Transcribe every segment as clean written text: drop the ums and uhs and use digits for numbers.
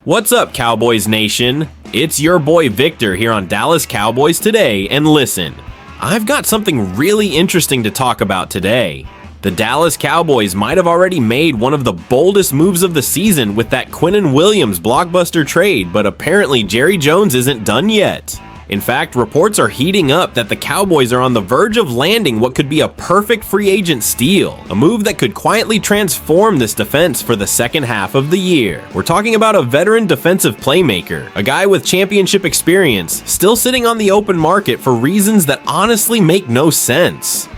What's up, Cowboys Nation? It's your boy Victor here on Dallas Cowboys Today, and listen, I've got something really interesting to talk about today. The Dallas Cowboys might have already made one of the boldest moves of the season with that Quinnen Williams blockbuster trade, but apparently Jerry Jones isn't done yet. In fact, reports are heating up that the Cowboys are on the verge of landing what could be a perfect free agent steal, a move that could quietly transform this defense for the second half of the year. We're talking about a veteran defensive playmaker, a guy with championship experience, still sitting on the open market for reasons that honestly make no sense.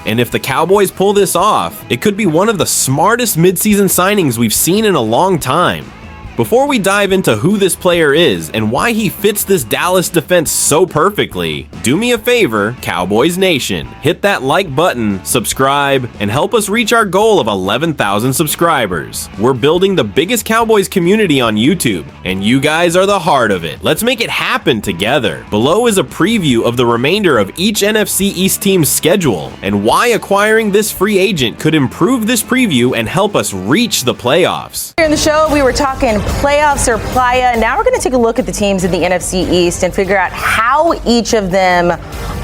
And if the Cowboys pull this off, it could be one of the smartest midseason signings we've seen in a long time. Before we dive into who this player is and why he fits this Dallas defense so perfectly, do me a favor, Cowboys Nation, hit that like button, subscribe, and help us reach our goal of 11,000 subscribers. We're building the biggest Cowboys community on YouTube, and you guys are the heart of it. Let's make it happen together. Below is a preview of the remainder of each NFC East team's schedule, and why acquiring this free agent could improve this preview and help us reach the playoffs. Here in the show, we were talking playoffs or playa. Now we're going to take a look at the teams in the NFC East and figure out how each of them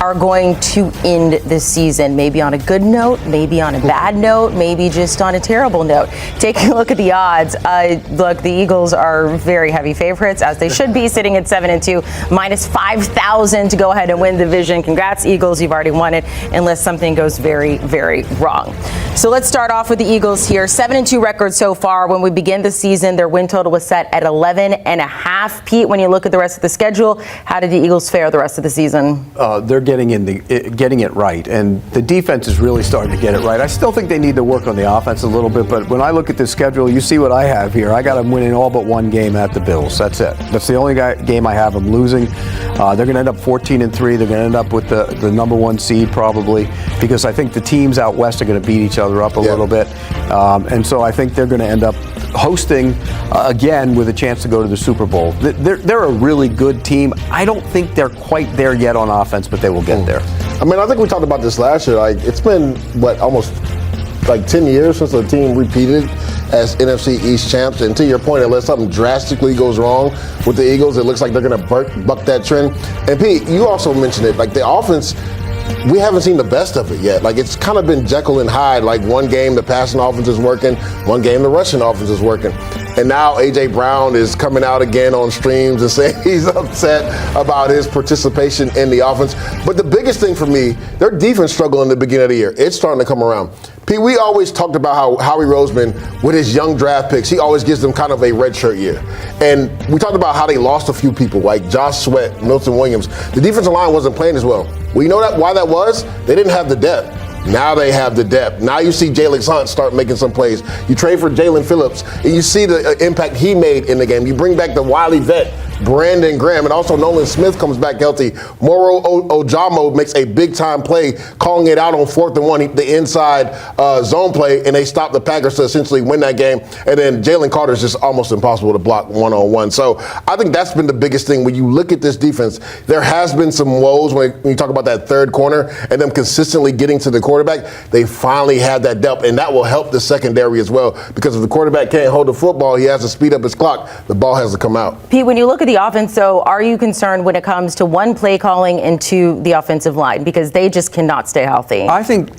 are going to end this season. Maybe on a good note, maybe on a bad note, maybe just on a terrible note. Taking a look at the odds, look, the Eagles are very heavy favorites, as they should be, sitting at 7-2, minus 5,000 to go ahead and win the division. Congrats, Eagles, you've already won it, unless something goes very, very wrong. So let's start off with the Eagles here. 7-2 record so far. When we begin the season, their win total was set at 11.5. Pete, when you look at the rest of the schedule, how did the Eagles fare the rest of the season? They're getting it right, and the defense is really starting to get it right. I still think they need to work on the offense a little bit, but when I look at the schedule, you see what I have here. I got them winning all but one game at the Bills. That's it. That's the only game I have them losing. They're going to end up 14-3. They're going to end up with the number one seed probably, because I think the teams out west are going to beat each other up a little bit, and so I think they're going to end up hosting again with a chance to go to the Super Bowl. They're a really good team. I don't think they're quite there yet on offense, but they will get there. I mean, I think we talked about this last year. Like, it's been, almost 10 years since the team repeated as NFC East champs. And to your point, unless something drastically goes wrong with the Eagles, it looks like they're going to buck that trend. And Pete, you also mentioned it, the offense, we haven't seen the best of it yet. It's kind of been Jekyll and Hyde. One game the passing offense is working, one game the rushing offense is working. And now A.J. Brown is coming out again on streams and saying he's upset about his participation in the offense. But the biggest thing for me, their defense struggled in the beginning of the year. It's starting to come around. Pete, we always talked about how Howie Roseman, with his young draft picks, he always gives them kind of a redshirt year. And we talked about how they lost a few people, like Josh Sweat, Milton Williams. The defensive line wasn't playing as well. Well, you know why that was? They didn't have the depth. Now they have the depth. Now you see Jalen Hunt start making some plays. You trade for Jalen Phillips, and you see the impact he made in the game. You bring back the wily vet, Brandon Graham, and also Nolan Smith comes back healthy. Moro Ojamo makes a big-time play, calling it out on 4th and 1, the inside zone play, and they stop the Packers to essentially win that game. And then Jalen Carter's just almost impossible to block one-on-one. So I think that's been the biggest thing. When you look at this defense, there has been some woes when you talk about that third corner and them consistently getting to the quarterback. They finally have that depth, and that will help the secondary as well, because if the quarterback can't hold the football, he has to speed up his clock. The ball has to come out. Pete, when you look at the offense, so are you concerned when it comes to one play calling into the offensive line, because they just cannot stay healthy? I think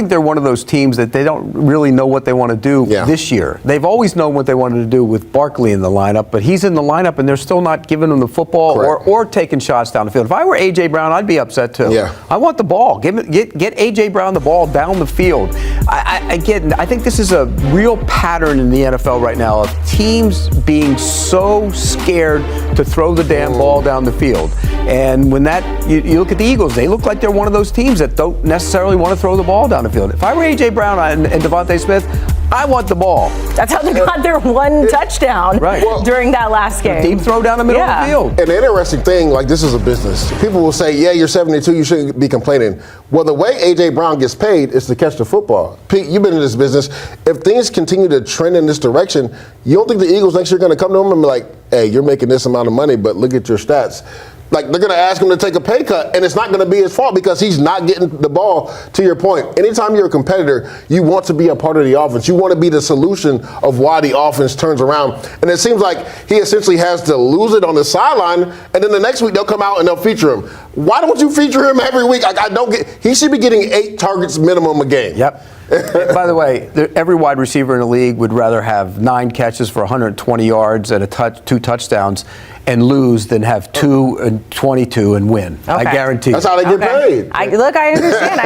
they're one of those teams that they don't really know what they want to do this year. They've always known what they wanted to do with Barkley in the lineup, but he's in the lineup and they're still not giving him the football or taking shots down the field. If I were A.J. Brown, I'd be upset too. I want the ball. Get A.J. Brown the ball down the field. I think this is a real pattern in the NFL right now of teams being so scared to throw the damn ball down the field. And when you look at the Eagles, they look like they're one of those teams that don't necessarily want to throw the ball down the field. If I were A.J. Brown and Devontae Smith, I want the ball. That's how they got their one touchdown during that last game. Deep throw down the middle of the field. And the interesting thing, this is a business. People will say, you're 72, you shouldn't be complaining. Well, the way A.J. Brown gets paid is to catch the football. Pete, you've been in this business. If things continue to trend in this direction, you don't think the Eagles next year are going to come to him and be like, hey, you're making this amount of money, but look at your stats. Like, they're going to ask him to take a pay cut, and it's not going to be his fault because he's not getting the ball. To your point, anytime you're a competitor, you want to be a part of the offense. You want to be the solution of why the offense turns around. And it seems like he essentially has to lose it on the sideline, and then the next week they'll come out and they'll feature him. Why don't you feature him every week? Like, I don't get. He should be getting 8 targets minimum a game. Yep. By the way, every wide receiver in the league would rather have 9 catches for 120 yards and 2 touchdowns and lose than have 2 and 22 and win. Okay. I guarantee. That's how they get paid. I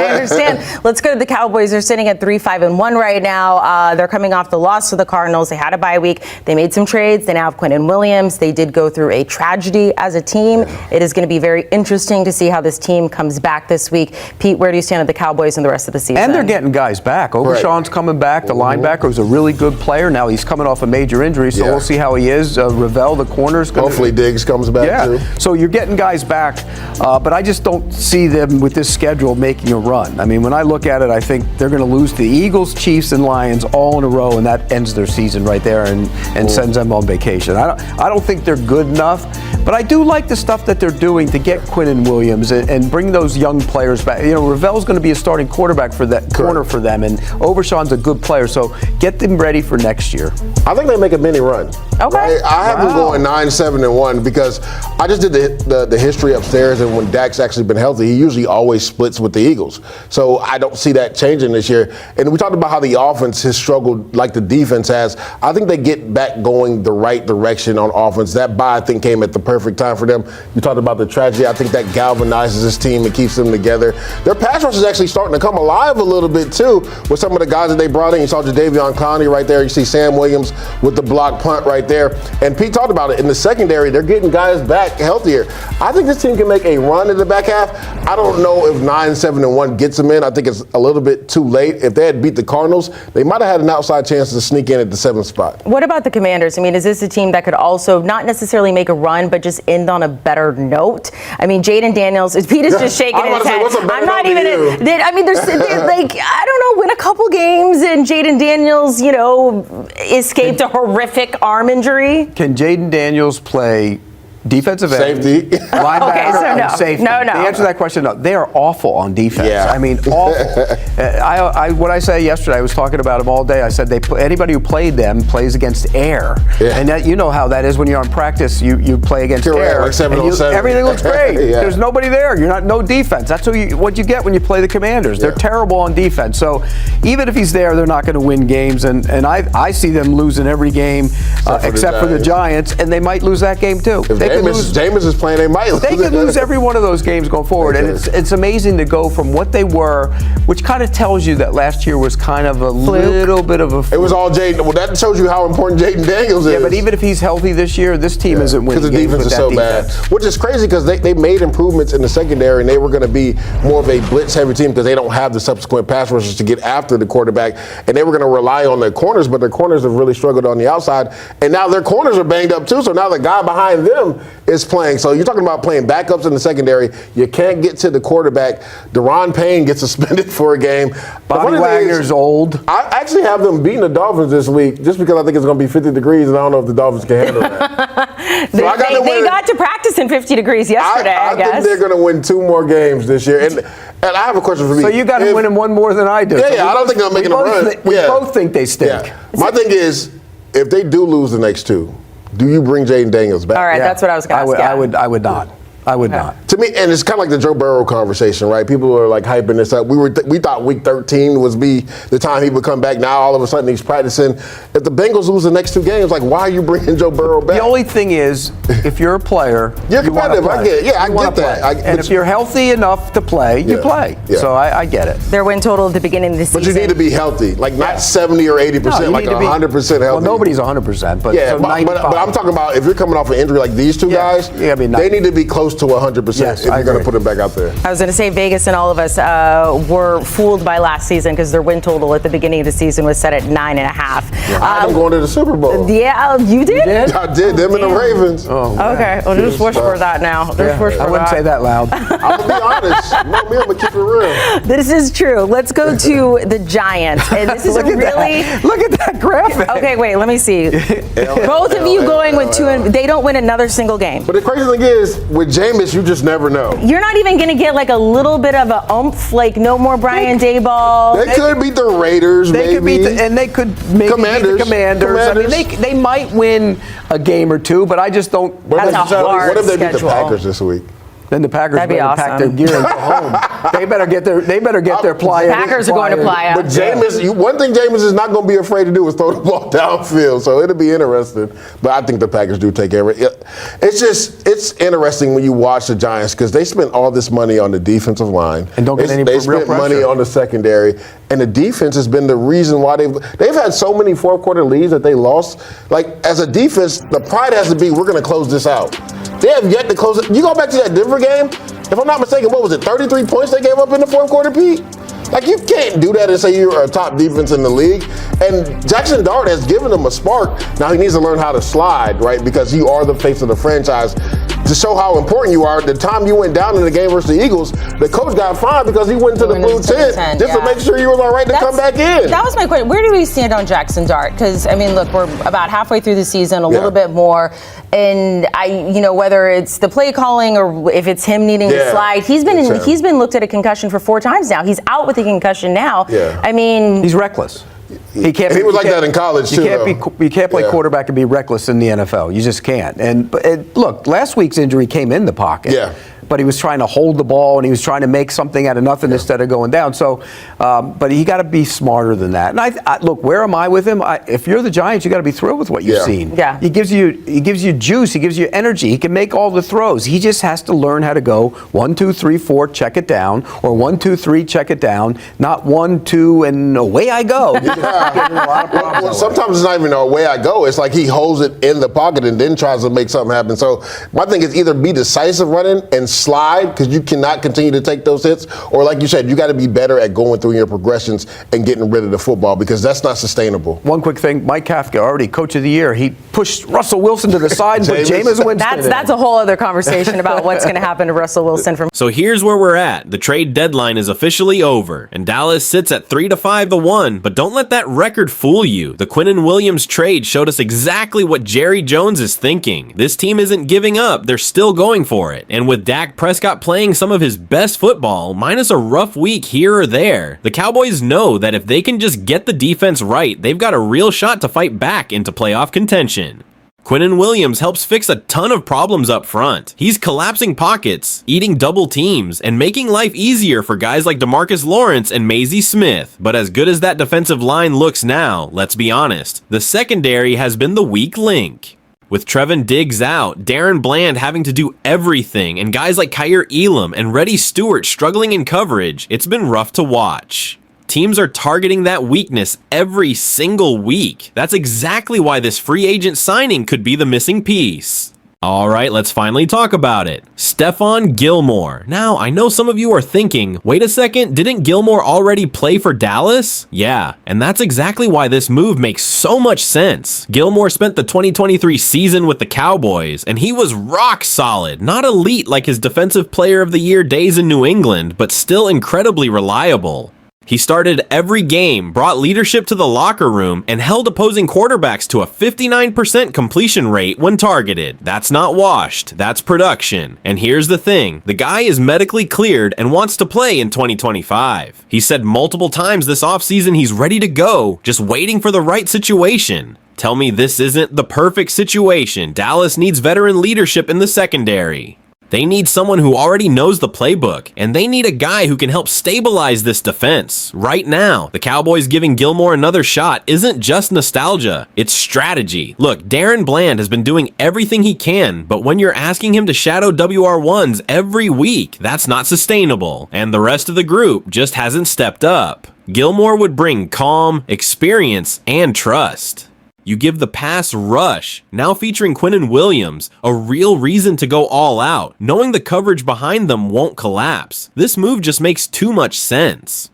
understand. Let's go to the Cowboys. They're sitting at 3-5-1 right now. They're coming off the loss to the Cardinals. They had a bye week. They made some trades. They now have Quinnen Williams. They did go through a tragedy as a team. It is going to be very interesting to see how this team comes back this week. Pete, where do you stand with the Cowboys and the rest of the season? And they're getting guys back. Overshawn's coming back. The linebacker was a really good player. Now he's coming off a major injury, so we'll see how he is. Ravel, the corner's going to... Hopefully Diggs comes back too. So you're getting guys back, but I just don't see them with this schedule making a run. I mean, when I look at it, I think they're going to lose the Eagles, Chiefs, and Lions all in a row, and that ends their season right there and sends them on vacation. I don't think they're good enough, but I do like the stuff that they're doing to get Quinnen Williams and bring those young players back. You know, Ravel's going to be a starting quarterback for that corner for them, and Overshawn's a good player, so get them ready for next year. I think they make a mini run. Okay. Right? I have them going 9-7-1 because I just did the history upstairs, and when Dak's actually been healthy, he usually always splits with the Eagles. So I don't see that changing this year. And we talked about how the offense has struggled like the defense has. I think they get back going the right direction on offense. That bye, I think, came at the perfect time for them. You talked about the tragedy. I think that galvanizes this team and keeps them together. Their pass rush is actually starting to come alive a little bit, too, with some of the guys that they brought in. You saw Jadeveon Clowney right there. You see Sam Williams with the block punt right there. And Pete talked about it. In the secondary, they're getting guys back healthier. I think this team can make a run in the back half. I don't know if 9-7-1 gets them in. I think it's a little bit too late. If they had beat the Cardinals, they might have had an outside chance to sneak in at the 7th spot. What about the Commanders? I mean, is this a team that could also not necessarily make a run, but just end on a better note? I mean, Jaden Daniels, Pete is just shaking his head. I'm not even. I mean, there's like, I don't know, win a couple games and Jaden Daniels, you know, escaped a horrific arm injury. Can Jaden Daniels play defensive end, safety, linebacker, and safety? No. The answer to that question, no. They are awful on defense. Yeah. I mean, awful. What I said yesterday, I was talking about them all day. I said anybody who played them plays against air. Yeah. And that, you know how that is when you're on practice. You play against air. Like 707. Everything looks great. There's nobody there. You're no defense. That's what you get when you play the Commanders. They're terrible on defense. So even if he's there, they're not going to win games. And I see them losing every game except for the Giants. And they might lose that game too. Jameis is playing, they might lose. They could lose every one of those games going forward. And it's amazing to go from what they were, which kind of tells you that last year was kind of a little bit of a fluke. It was all Jaden. Well, that shows you how important Jaden Daniels is. Yeah, but even if he's healthy this year, this team isn't winning games. Because the defense is so bad. Which is crazy because they made improvements in the secondary and they were going to be more of a blitz-heavy team because they don't have the subsequent pass rushers to get after the quarterback. And they were going to rely on their corners, but their corners have really struggled on the outside. And now their corners are banged up too, so now the guy behind them is playing. So you're talking about playing backups in the secondary. You can't get to the quarterback. Deron Payne gets suspended for a game. Bobby Wagner's old. I actually have them beating the Dolphins this week just because I think it's going to be 50 degrees and I don't know if the Dolphins can handle that. They got to practice in 50 degrees yesterday, I guess. I think they're going to win 2 more games this year. And I have a question for you. So you got to win them one more than I do. Yeah, I don't think they're making a run. We both think they stink. Yeah. My thing is, if they do lose the next 2, do you bring Jaden Daniels back? All right, that's what I was going to ask. I would not. I would not. To me, and it's kind of like the Joe Burrow conversation, right? People are like hyping this up. We thought week 13 was the time he would come back. Now all of a sudden he's practicing. If the Bengals lose the next 2 games, like why are you bringing Joe Burrow back? The only thing is, if you're a player, you're competitive. I get it. Yeah, I get that. And if you're healthy enough to play, you play. Yeah. So I get it. Their win total at the beginning of the season. But you need to be healthy, like not 70 or 80%, like 100% healthy. Well, nobody's 100%, but yeah. But I'm talking about if you're coming off an injury like these 2 guys, they need to be close to 100%. Yes, if you're going to put him back out there. I was going to say Vegas and all of us were fooled by last season because their win total at the beginning of the season was set at 9.5. I'm going to the Super Bowl. Yeah, you did? I did. Them and the Ravens. Oh, okay, well, just wish for that now. I wouldn't say that loud. I'm going to be honest. You know me, I'm going to keep it real. This is true. Let's go to the Giants. And this is Look at that graphic. Okay, wait, let me see. Both of you going with 2 and they don't win another single game. But the crazy thing is, with Jameis, you just never know. You're not even going to get like a little bit of a oomph, like no more Brian Daboll. They could beat the Raiders, They could maybe. beat and they could maybe Commanders. beat the Commanders. I mean, they might win a game or two, but I just don't. That's a hard What if they beat the schedule. Packers this week? Then the Packers That'd be better pack their awesome. gear and go home. They better get their playa. Packers are going to Playa. But Jameis, one thing Jameis is not going to be afraid to do is throw the ball downfield. So it'll be interesting. But I think the Packers do take care of it. It's interesting when you watch the Giants because they spent all this money on the defensive line. And don't get any They real spent money pressure. on the secondary. And the defense has been the reason why they've had so many fourth quarter leads that they lost. Like, as a defense, the pride has to be, we're going to close this out. They have yet to close it. You go back to that Denver game, if I'm not mistaken, what was it, 33 points they gave up in the fourth quarter, Pete? Like, you can't do that and say you're a top defense in the league. And Jackson Dart has given them a spark. Now he needs to learn how to slide, right? Because you are the face of the franchise. To show how important you are, the time you went down in the game versus the Eagles, the coach got fined because he went to the blue tent just to make sure you was all right to come back in. That was my question. Where do we stand on Jackson Dart? Because, I mean, look, we're about halfway through the season, a little bit more. And whether it's the play calling or if it's him needing to slide, he's been looked at a concussion for 4 times now. He's out with a concussion now. Yeah. I mean, He's reckless. He was like that in college too. You can't play quarterback and be reckless in the NFL. You just can't. And look, last week's injury came in the pocket. Yeah. But he was trying to hold the ball and he was trying to make something out of nothing instead of going down. So, but he got to be smarter than that. And I look, where am I with him? If you're the Giants, you got to be thrilled with what you've seen. Yeah. He gives you juice. He gives you energy. He can make all the throws. He just has to learn how to go 1, 2, 3, 4, check it down, or 1, 2, 3, check it down. Not 1, 2, and away I go. Well, sometimes it's not even away I go. It's like he holds it in the pocket and then tries to make something happen. So my thing is either be decisive running and slide because you cannot continue to take those hits, or like you said, you got to be better at going through your progressions and getting rid of the football because that's not sustainable. One quick thing, Mike Kafka, already Coach of the Year, he pushed Russell Wilson to the side and put Jameis Winston in. That's a whole other conversation about what's going to happen to Russell Wilson. So here's where we're at. The trade deadline is officially over, and Dallas sits at 3-5-1, but don't let that record fool you. The Quinnen Williams trade showed us exactly what Jerry Jones is thinking. This team isn't giving up, they're still going for it. And with Dak Prescott playing some of his best football, minus a rough week here or there, the Cowboys know that if they can just get the defense right, they've got a real shot to fight back into playoff contention. Quinnen Williams helps fix a ton of problems up front. He's collapsing pockets, eating double teams, and making life easier for guys like DeMarcus Lawrence and Maisie Smith. But as good as that defensive line looks now, let's be honest, the secondary has been the weak link. With Trevin Diggs out, Darren Bland having to do everything, and guys like Kyer Elam and Reddy Stewart struggling in coverage, it's been rough to watch. Teams are targeting that weakness every single week. That's exactly why this free agent signing could be the missing piece. All right, let's finally talk about it. Stefon Gilmore. Now, I know some of you are thinking, wait a second, didn't Gilmore already play for Dallas? Yeah, and that's exactly why this move makes so much sense. Gilmore spent the 2023 season with the Cowboys, and he was rock solid. Not elite like his Defensive Player of the Year days in New England, but still incredibly reliable. He started every game, brought leadership to the locker room, and held opposing quarterbacks to a 59% completion rate when targeted. That's not washed, that's production. And here's the thing, the guy is medically cleared and wants to play in 2025. He said multiple times this offseason he's ready to go, just waiting for the right situation. Tell me this isn't the perfect situation. Dallas needs veteran leadership in the secondary. They need someone who already knows the playbook, and they need a guy who can help stabilize this defense. Right now, the Cowboys giving Gilmore another shot isn't just nostalgia, it's strategy. Look, Darren Bland has been doing everything he can, but when you're asking him to shadow WR1s every week, that's not sustainable, and the rest of the group just hasn't stepped up. Gilmore would bring calm, experience, and trust. You give the pass rush, now featuring Quinnen Williams, a real reason to go all out, knowing the coverage behind them won't collapse. This move just makes too much sense.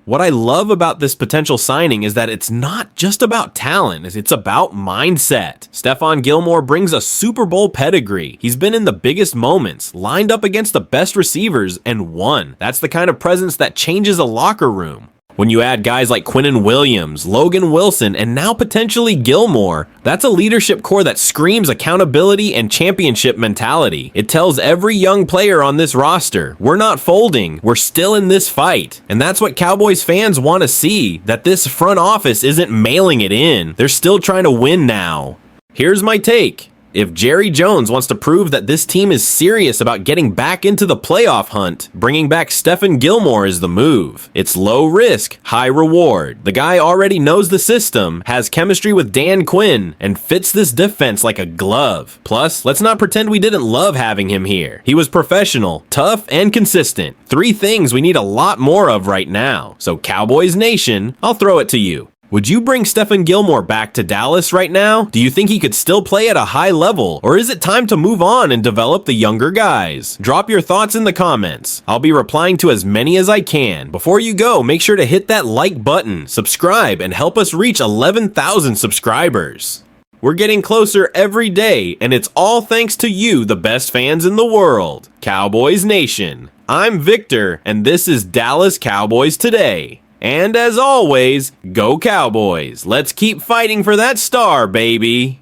What I love about this potential signing is that it's not just about talent, it's about mindset. Stefon Gilmore brings a Super Bowl pedigree. He's been in the biggest moments, lined up against the best receivers, and won. That's the kind of presence that changes a locker room. When you add guys like Quinnen Williams, Logan Wilson, and now potentially Gilmore, that's a leadership core that screams accountability and championship mentality. It tells every young player on this roster, we're not folding, we're still in this fight. And that's what Cowboys fans want to see, that this front office isn't mailing it in. They're still trying to win now. Here's my take. If Jerry Jones wants to prove that this team is serious about getting back into the playoff hunt, bringing back Stefon Gilmore is the move. It's low risk, high reward. The guy already knows the system, has chemistry with Dan Quinn, and fits this defense like a glove. Plus, let's not pretend we didn't love having him here. He was professional, tough, and consistent. 3 things we need a lot more of right now. So Cowboys Nation, I'll throw it to you. Would you bring Stefon Gilmore back to Dallas right now? Do you think he could still play at a high level? Or is it time to move on and develop the younger guys? Drop your thoughts in the comments. I'll be replying to as many as I can. Before you go, make sure to hit that like button, subscribe, and help us reach 11,000 subscribers. We're getting closer every day, and it's all thanks to you, the best fans in the world. Cowboys Nation. I'm Victor, and this is Dallas Cowboys Today. And as always, go Cowboys. Let's keep fighting for that star, baby.